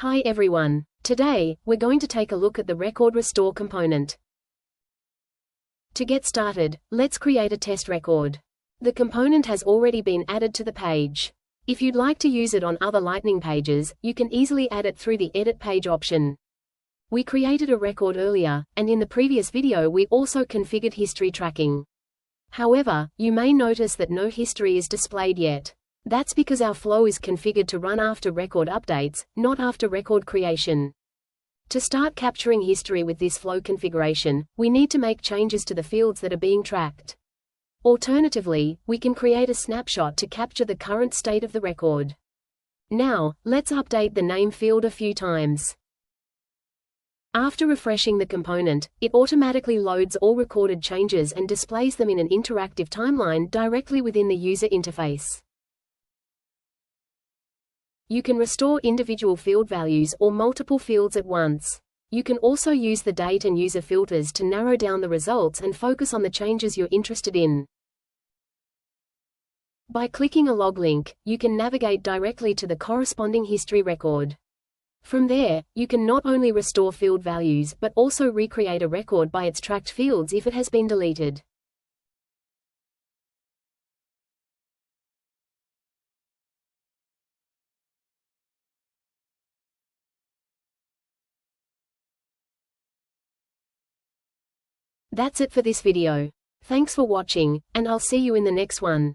Hi everyone. Today, we're going to take a look at the record restore component. To get started, let's create a test record. The component has already been added to the page. If you'd like to use it on other Lightning pages, you can easily add it through the Edit Page option. We created a record earlier, and in the previous video we also configured history tracking. However, you may notice that no history is displayed yet. That's because our flow is configured to run after record updates, not after record creation. To start capturing history with this flow configuration, we need to make changes to the fields that are being tracked. Alternatively, we can create a snapshot to capture the current state of the record. Now, let's update the name field a few times. After refreshing the component, it automatically loads all recorded changes and displays them in an interactive timeline directly within the user interface. You can restore individual field values or multiple fields at once. You can also use the date and user filters to narrow down the results and focus on the changes you're interested in. By clicking a log link, you can navigate directly to the corresponding history record. From there, you can not only restore field values but also recreate a record by its tracked fields if it has been deleted. That's it for this video. Thanks for watching, and I'll see you in the next one.